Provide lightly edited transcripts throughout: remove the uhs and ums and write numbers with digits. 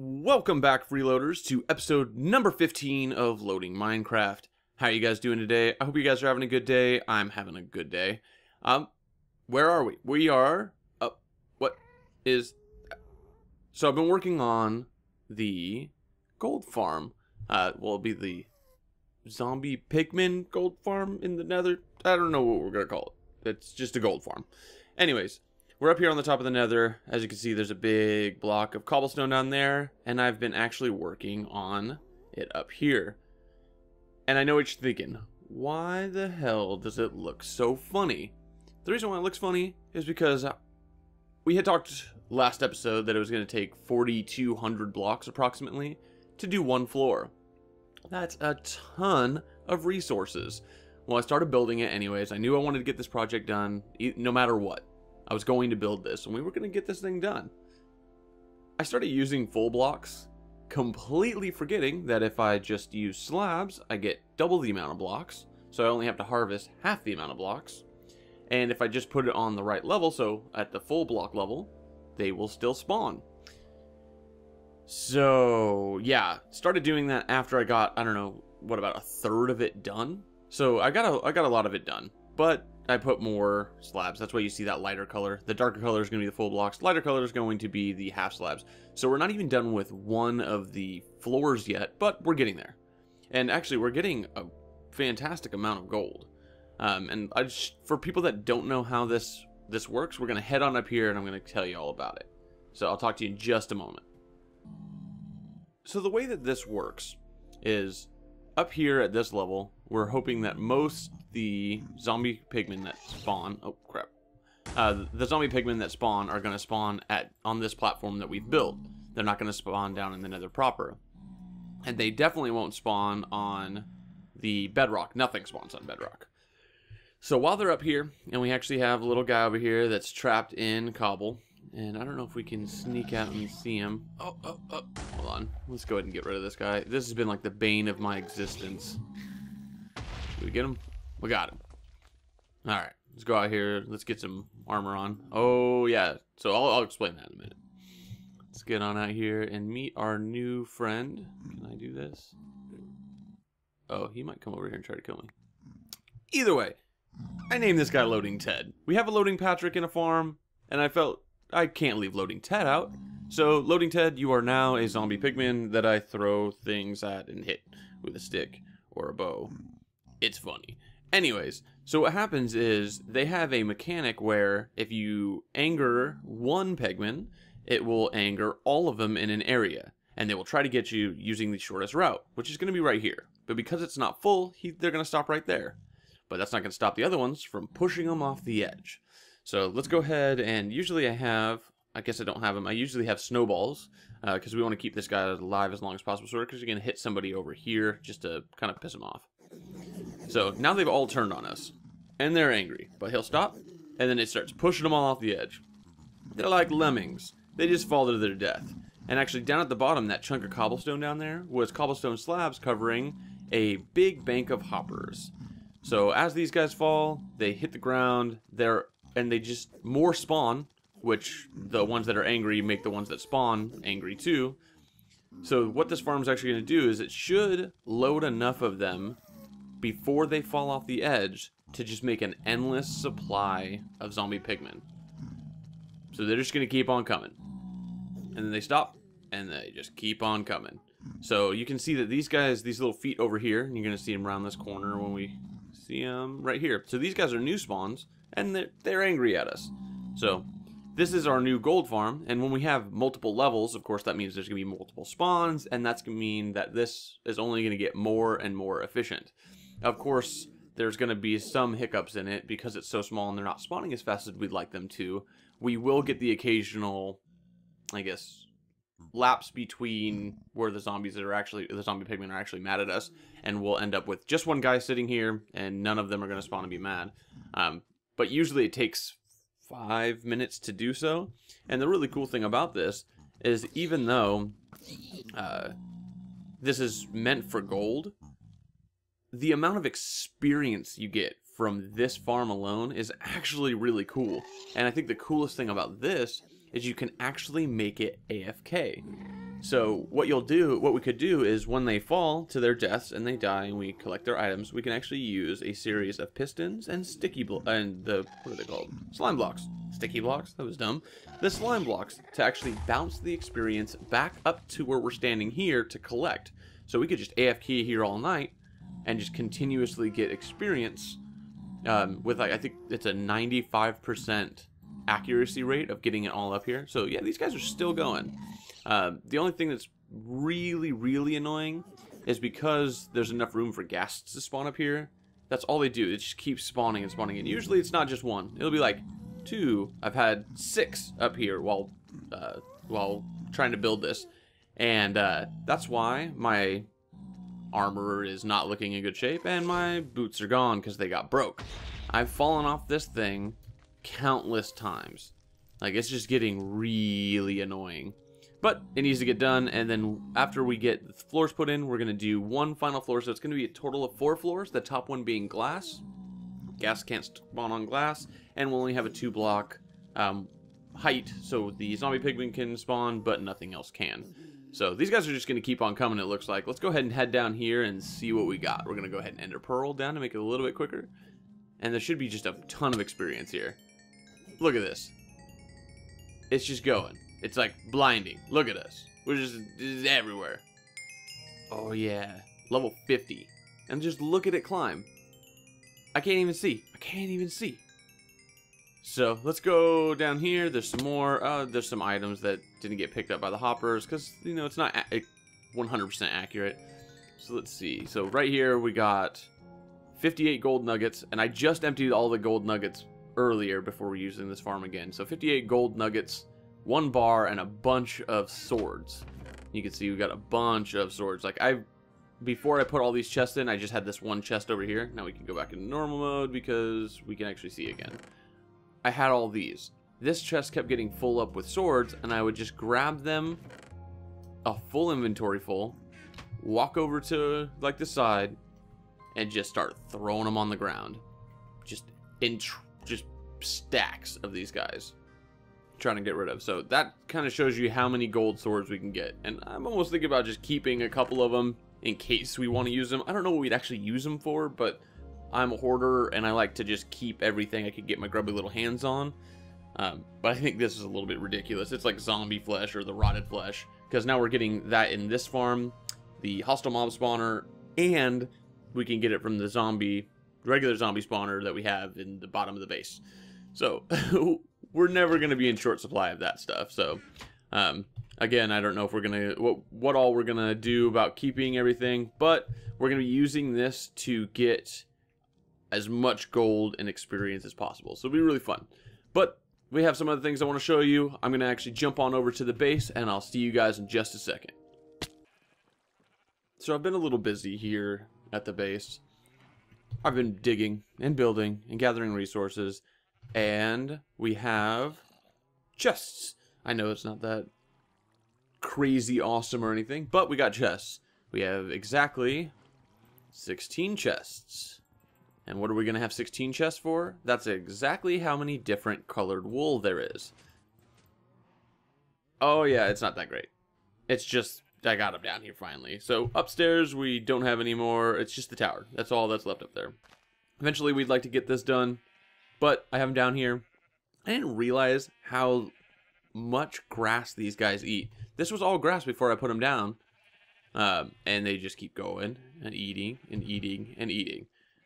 Welcome back, freeloaders, to episode number 15 of Loading Minecraft. How are you guys doing today? I hope you guys are having a good day. I'm having a good day. Where are we? We are, what is, so I've been working on the gold farm. It'll be the zombie pigman gold farm in the nether. I don't know what we're gonna call it. It's just a gold farm. Anyways. We're up here on the top of the nether. As you can see, there's a big block of cobblestone down there, and I've been actually working on it up here. And I know what you're thinking, why the hell does it look so funny? The reason why it looks funny is because we had talked last episode that it was going to take 4,200 blocks approximately to do one floor. That's a ton of resources. Well, I started building it anyways. I knew I wanted to get this project done no matter what. I was going to build this, and we were going to get this thing done. I started using full blocks, completely forgetting that if I just use slabs, I get double the amount of blocks, so I only have to harvest half the amount of blocks. And if I just put it on the right level, so at the full block level, they will still spawn. So, yeah, started doing that after I got, I don't know, what, about a third of it done? So I got a lot of it done, but I put more slabs. That's why you see that lighter color. The darker color is going to be the full blocks. Lighter color is going to be the half slabs. So we're not even done with one of the floors yet, but we're getting there. And actually, we're getting a fantastic amount of gold. And for people that don't know how this works, we're going to head on up here and I'm going to tell you all about it. So I'll talk to you in just a moment. So the way that this works is up here at this level, we're hoping that the zombie pigmen that spawn, oh crap, the zombie pigmen that spawn are going to spawn on this platform that we've built. They're not going to spawn down in the nether proper. And they definitely won't spawn on the bedrock. Nothing spawns on bedrock. So while they're up here, and we actually have a little guy over here that's trapped in cobble. And I don't know if we can sneak out and see him. Oh, hold on. Let's go ahead and get rid of this guy. This has been like the bane of my existence. Did we get him? We got him. Alright, let's go out here. Let's get some armor on. Oh, yeah. So I'll explain that in a minute. Let's get on out here and meet our new friend. Can I do this? Oh, he might come over here and try to kill me. Either way, I named this guy Loading Ted. We have a Loading Patrick in a farm, and I felt I can't leave Loading Ted out. So, Loading Ted, you are now a zombie pigman that I throw things at and hit with a stick or a bow. It's funny. Anyways, so what happens is they have a mechanic where if you anger one pigman, it will anger all of them in an area. And they will try to get you using the shortest route, which is going to be right here. But because it's not full, they're going to stop right there. But that's not going to stop the other ones from pushing them off the edge. So let's go ahead, and usually I guess I don't have them, I usually have snowballs, because we want to keep this guy alive as long as possible, because you're going to hit somebody over here just to kind of piss him off. So now they've all turned on us, and they're angry, but he'll stop, and then it starts pushing them all off the edge. They're like lemmings. They just fall to their death. And actually down at the bottom, that chunk of cobblestone down there was cobblestone slabs covering a big bank of hoppers. So as these guys fall, they hit the ground, and they just more spawn, which the ones that are angry make the ones that spawn angry too. So what this farm is actually going to do is it should load enough of them before they fall off the edge to just make an endless supply of zombie pigmen. So they're just going to keep on coming. And then they stop, and they just keep on coming. So you can see that these guys, these little feet over here, and you're going to see them around this corner when we see them right here. So these guys are new spawns, and they're angry at us. So this is our new gold farm, and when we have multiple levels, of course that means there's going to be multiple spawns, and that's going to mean that this is only going to get more and more efficient. Of course, there's going to be some hiccups in it because it's so small and they're not spawning as fast as we'd like them to. We will get the occasional, I guess, lapse between where the zombie pigmen are actually mad at us, and we'll end up with just one guy sitting here, and none of them are going to spawn and be mad. But usually it takes 5 minutes to do so. And the really cool thing about this is even though this is meant for gold, the amount of experience you get from this farm alone is actually really cool. And I think the coolest thing about this is you can actually make it AFK. So what we could do is when they fall to their deaths and they die and we collect their items, we can actually use a series of pistons and what are they called? Slime blocks. Sticky blocks? That was dumb. The slime blocks to actually bounce the experience back up to where we're standing here to collect. So we could just AFK here all night and just continuously get experience with, like, I think it's a 95% accuracy rate of getting it all up here. So yeah, these guys are still going. The only thing that's really annoying is because there's enough room for ghasts to spawn up here. That's all they do. It just keeps spawning and spawning. And usually it's not just one. It'll be like 2. I've had 6 up here while trying to build this. And that's why my armor is not looking in good shape and my boots are gone because they got broke. I've fallen off this thing countless times. Like, it's just getting really annoying. But it needs to get done, and then after we get the floors put in, we're going to do one final floor. So it's going to be a total of 4 floors, the top one being glass. Gas can't spawn on glass, and we'll only have a 2-block height, so the zombie pigmen can spawn, but nothing else can. So these guys are just going to keep on coming, it looks like. Let's go ahead and head down here and see what we got. We're going to go ahead and ender pearl down to make it a little bit quicker. And there should be just a ton of experience here. Look at this. It's just going. It's like blinding. Look at us. We're just everywhere. Oh yeah. Level 50. And just look at it climb. I can't even see. I can't even see. So let's go down here. There's some more. There's some items that didn't get picked up by the hoppers because, you know, it's not 100% accurate. So let's see. So right here we got 58 gold nuggets. And I just emptied all the gold nuggets earlier before we're using this farm again. So 58 gold nuggets, 1 bar, and a bunch of swords. You can see we got a bunch of swords. Like, before I put all these chests in, I just had this one chest over here. Now we can go back into normal mode because we can actually see again. I had all these. This chest kept getting full up with swords, and I would just grab them, a full inventory full, walk over to, like, the side, and just start throwing them on the ground. Just stacks of these guys. Trying to get rid of. So that kind of shows you how many gold swords we can get. And I'm almost thinking about just keeping a couple of them in case we want to use them. I don't know what we'd actually use them for, but I'm a hoarder and I like to just keep everything I could get my grubby little hands on. But I think this is a little bit ridiculous. It's like zombie flesh or the rotted flesh, because now we're getting that in this farm, the hostile mob spawner, and we can get it from the regular zombie spawner that we have in the bottom of the base. So we're never going to be in short supply of that stuff. So again, I don't know if we're going to what all we're going to do about keeping everything, but we're going to be using this to get as much gold and experience as possible. So it'll be really fun. But we have some other things I want to show you. I'm going to actually jump on over to the base and I'll see you guys in just a second. So I've been a little busy here at the base. I've been digging and building and gathering resources. And we have chests. I know it's not that crazy awesome or anything, but we got chests. We have exactly 16 chests. And what are we going to have 16 chests for? That's exactly how many different colored wool there is. Oh yeah, it's not that great. It's just, I got them down here finally. So upstairs we don't have any more. It's just the tower. That's all that's left up there. Eventually we'd like to get this done. But I have them down here. I didn't realize how much grass these guys eat. This was all grass before I put them down. And they just keep going and eating and eating and eating.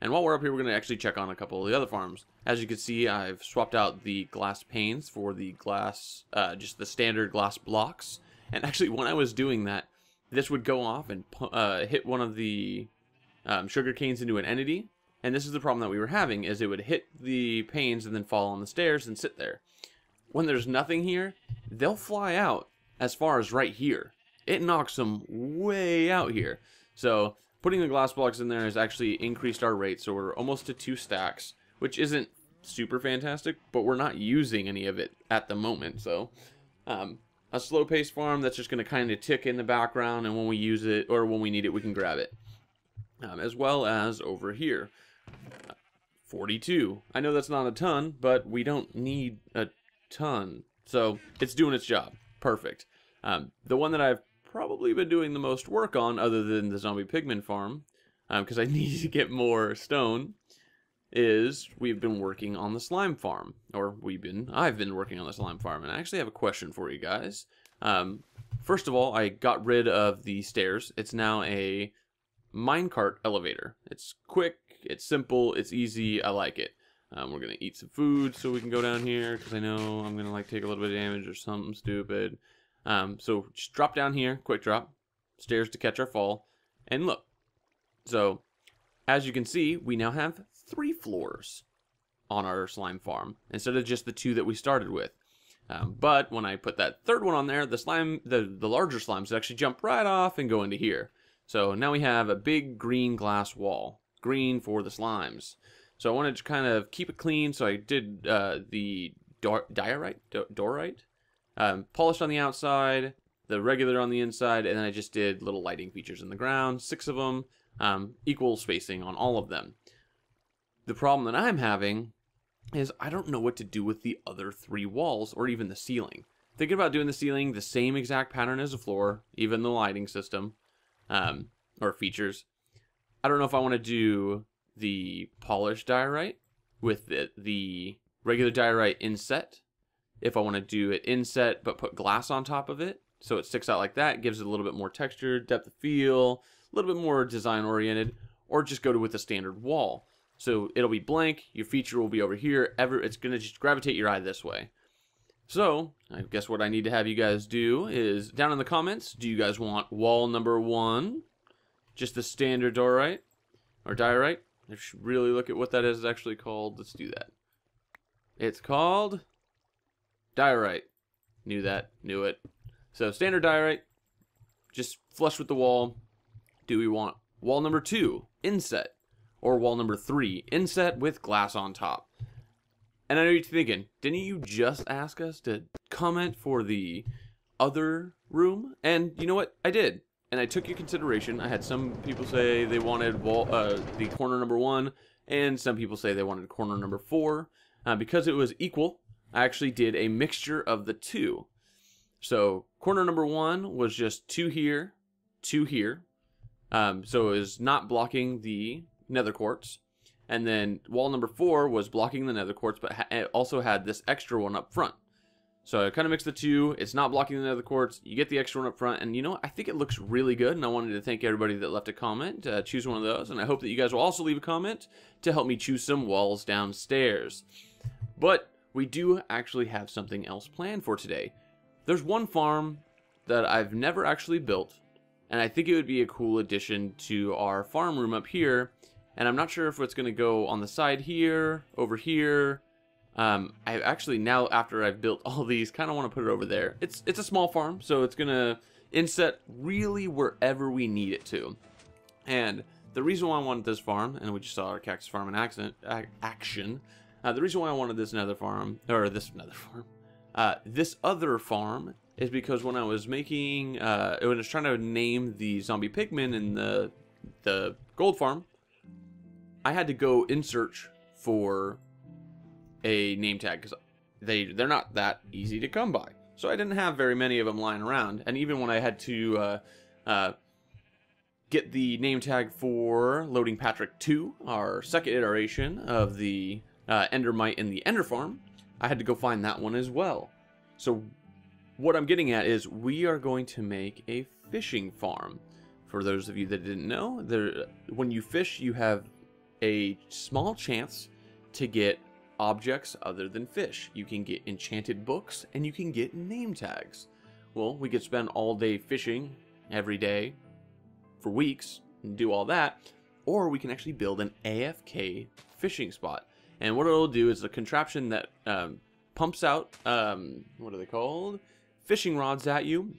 And while we're up here, we're going to actually check on a couple of the other farms. As you can see, I've swapped out the glass panes for the glass, just the standard glass blocks. And actually, when I was doing that, this would go off and hit one of the sugar canes into an entity. And this is the problem that we were having, is it would hit the panes and then fall on the stairs and sit there. When there's nothing here, they'll fly out as far as right here. It knocks them way out here. So putting the glass blocks in there has actually increased our rate. So we're almost to 2 stacks, which isn't super fantastic, but we're not using any of it at the moment. So a slow paced farm that's just going to kind of tick in the background, and when we use it or when we need it, we can grab it. As well as over here. 42. I know that's not a ton, but we don't need a ton. So it's doing its job. Perfect. The one that I've probably been doing the most work on, other than the zombie pigman farm, because I need to get more stone, is we've been working on the slime farm. I've been working on the slime farm, and I actually have a question for you guys. First of all, I got rid of the stairs. It's now a minecart elevator. It's quick, it's simple, it's easy, I like it. We're gonna eat some food so we can go down here, because I know I'm gonna like take a little bit of damage or something stupid. So just drop down here, quick drop, stairs to catch our fall, and look. So as you can see, we now have 3 floors on our slime farm instead of just the 2 that we started with. But when I put that 3rd one on there, the larger slimes actually jump right off and go into here. So now we have a big green glass wall, green for the slimes. So I wanted to kind of keep it clean, so I did the diorite, polished on the outside, the regular on the inside, and then I just did little lighting features in the ground, 6 of them, equal spacing on all of them. The problem that I'm having is I don't know what to do with the other 3 walls, or even the ceiling. Thinking about doing the ceiling the same exact pattern as the floor, even the lighting system, or features. I don't know if I want to do the polished diorite with the regular diorite inset. If I want to do it inset but put glass on top of it, so it sticks out like that, gives it a little bit more texture, depth of feel, a little bit more design oriented, or just go with a standard wall. So it'll be blank, your feature will be over here, it's going to just gravitate your eye this way. So, I guess what I need to have you guys do is, down in the comments, do you guys want wall number 1, just the standard diorite, or diorite? I should really look at what that is actually called. Let's do that. It's called diorite. Knew that, knew it. So standard diorite, just flush with the wall. Do we want wall number 2, inset, or wall number 3, inset with glass on top? And I know you're thinking, didn't you just ask us to comment for the other room? And you know what? I did. And I took your consideration. I had some people say they wanted the corner number 1, and some people say they wanted corner number 4. Because it was equal, I actually did a mixture of the 2. So corner number 1 was just 2 here, 2 here. So it was not blocking the nether quartz. And then wall number 4 was blocking the nether quartz, but it also had this extra one up front. So I kind of mixed the 2. It's not blocking the nether quartz. You get the extra one up front. And you know what? I think it looks really good. And I wanted to thank everybody that left a comment. Choose one of those. And I hope that you guys will also leave a comment to help me choose some walls downstairs. But we do actually have something else planned for today. There's one farm that I've never actually built. And I think it would be a cool addition to our farm room up here. And I'm not sure if it's going to go on the side here, over here. I actually, now after I've built all these, kind of want to put it over there. It's a small farm, so it's going to inset really wherever we need it to. And the reason why I wanted this farm, and we just saw our cactus farm in action, the reason why I wanted this other farm, this other farm, is because when I was making, when I was trying to name the zombie pigmen in the gold farm, I had to go in search for a name tag because they're not that easy to come by. So I didn't have very many of them lying around. And even when I had to get the name tag for Loading Patrick 2, our second iteration of the Endermite in the Ender farm, I had to go find that one as well. So what I'm getting at is we are going to make a fishing farm. For those of you that didn't know, when you fish, you have a small chance to get objects other than fish. You can get enchanted books and you can get name tags. Well, we could spend all day fishing every day for weeks and do all that, or we can actually build an AFK fishing spot. And what it'll do is a contraption that pumps out, what are they called? Fishing rods at you,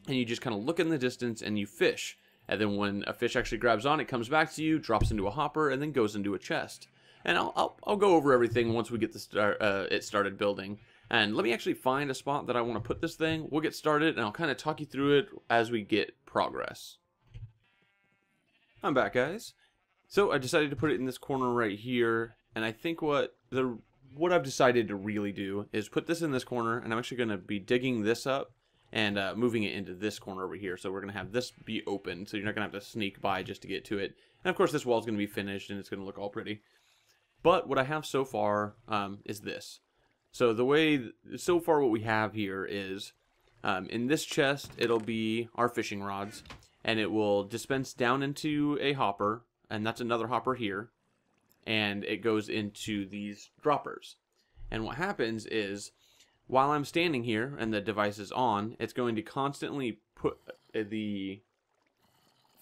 and you just kind of look in the distance and you fish. And then when a fish actually grabs on, it comes back to you, drops into a hopper, and then goes into a chest. And I'll go over everything once we get it started building. And let me actually find a spot that I want to put this thing. We'll get started, and I'll kind of talk you through it as we get progress. I'm back, guys. So I decided to put it in this corner right here. And I think what I've decided to really do is put this in this corner, and I'm actually going to be digging this up and moving it into this corner over here. So we're going to have this be open, so you're not going to have to sneak by just to get to it. And of course this wall is going to be finished and it's going to look all pretty. But what I have so far is this. So so far what we have here is, in this chest it'll be our fishing rods, and it will dispense down into a hopper, and that's another hopper here, and it goes into these droppers. And what happens is, while I'm standing here and the device is on, it's going to constantly put the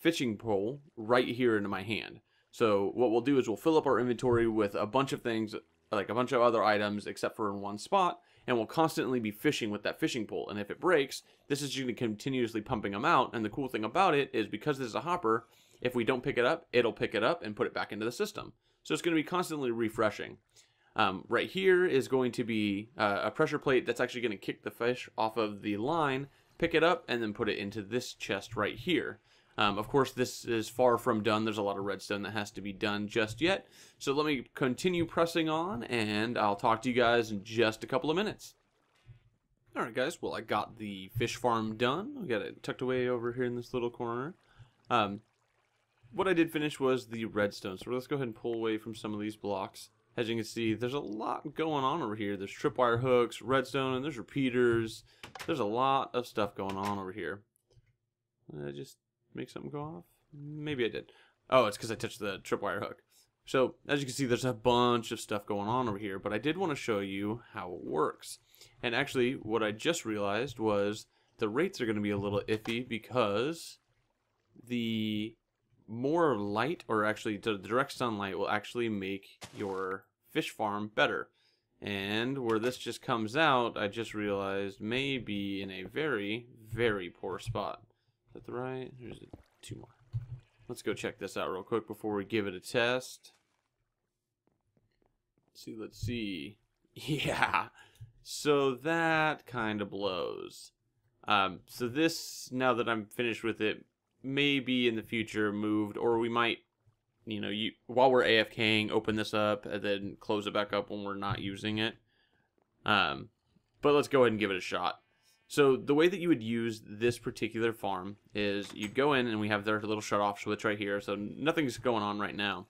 fishing pole right here into my hand. So what we'll do is we'll fill up our inventory with a bunch of things, like a bunch of other items, except for in one spot, and we'll constantly be fishing with that fishing pole. And if it breaks, this is going to continuously pumping them out. And the cool thing about it is, because this is a hopper, if we don't pick it up, it'll pick it up and put it back into the system. So it's going to be constantly refreshing. Right here is going to be a pressure plate that's actually going to kick the fish off of the line, pick it up, and then put it into this chest right here. Of course, this is far from done. There's a lot of redstone that has to be done just yet. So let me continue pressing on, and I'll talk to you guys in just a couple of minutes. Alright guys, well I got the fish farm done. We got it tucked away over here in this little corner. What I did finish was the redstone. So let's go ahead and pull away from some of these blocks. As you can see, there's a lot going on over here. There's tripwire hooks, redstone, and there's repeaters. There's a lot of stuff going on over here. Did I just make something go off? Maybe I did. Oh, it's because I touched the tripwire hook. So, as you can see, there's a bunch of stuff going on over here, but I did want to show you how it works. And actually, what I just realized was the rates are going to be a little iffy, because the more light, or actually the direct sunlight, will actually make your fish farm better. And where this just comes out, I just realized may be in a very, very poor spot. Is that the right? There's two more. Let's go check this out real quick before we give it a test. Let's see. Yeah. So that kind of blows. So this, now that I'm finished with it, may be in the future moved, or we might, while we're AFKing, open this up and then close it back up when we're not using it. But let's go ahead and give it a shot. So the way that you would use this particular farm is you'd go in, and we have their little shut off switch right here, so nothing's going on right now.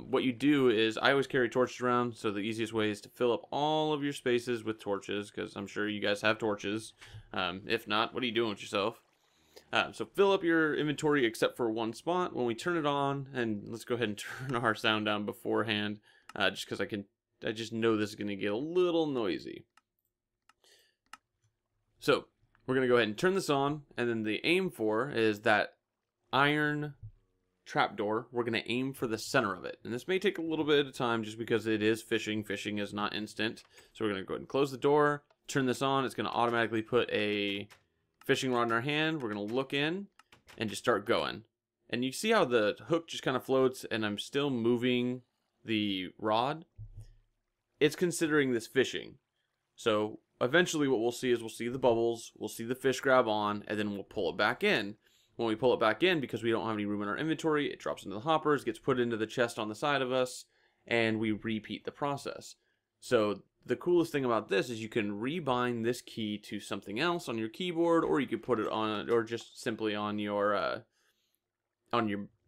What you do is, I always carry torches around, so the easiest way is to fill up all of your spaces with torches, because I'm sure you guys have torches. If not, what are you doing with yourself? So fill up your inventory except for one spot. When we turn it on, and let's go ahead and turn our sound down beforehand, just because I just know this is going to get a little noisy. So we're going to go ahead and turn this on, and then the aim for is that iron trapdoor. We're going to aim for the center of it, and this may take a little bit of time just because it is fishing. Fishing is not instant. So we're going to go ahead and close the door, turn this on. It's going to automatically put a fishing rod in our hand. We're going to look in and just start going. And you see how the hook just kind of floats, and I'm still moving the rod? It's considering this fishing. So eventually what we'll see is, we'll see the bubbles, we'll see the fish grab on, and then we'll pull it back in. When we pull it back in, because we don't have any room in our inventory, it drops into the hoppers, gets put into the chest on the side of us, and we repeat the process. So the coolest thing about this is you can rebind this key to something else on your keyboard, or you could put it on, or just simply on your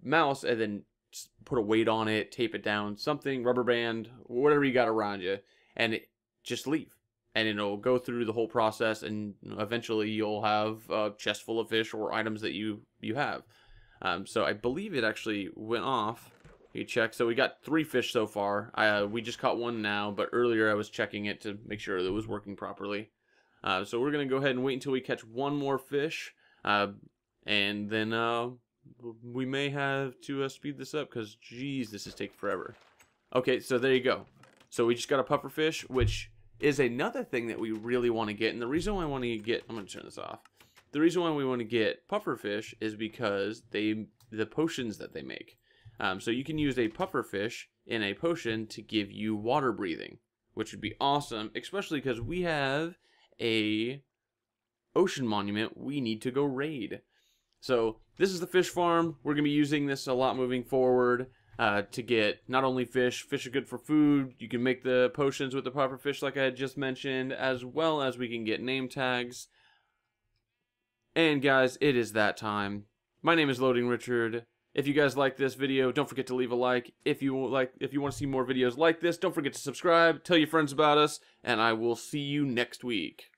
mouse, and then just put a weight on it, tape it down, something, rubber band, whatever you got around you, and just leave. And it'll go through the whole process, and eventually you'll have a chest full of fish or items that you have. So I believe it actually went off. You check. So we got 3 fish so far. We just caught 1 now, but earlier I was checking it to make sure that it was working properly. So we're going to go ahead and wait until we catch 1 more fish. And then we may have to speed this up, because, geez, this is taking forever. Okay, so there you go. So we just got a puffer fish, which is another thing that we really want to get. And the reason why I want to get, I'm going to turn this off. The reason why we want to get puffer fish is because the potions that they make. So you can use a puffer fish in a potion to give you water breathing, which would be awesome, especially because we have a ocean monument we need to go raid. So this is the fish farm. We're going to be using this a lot moving forward. To get not only fish. Fish are good for food. You can make the potions with the puffer fish like I had just mentioned, as well as we can get name tags. And guys, it is that time. My name is LoadingRICHARD. If you guys like this video, don't forget to leave a like. If you want to see more videos like this, don't forget to subscribe, tell your friends about us, and I will see you next week.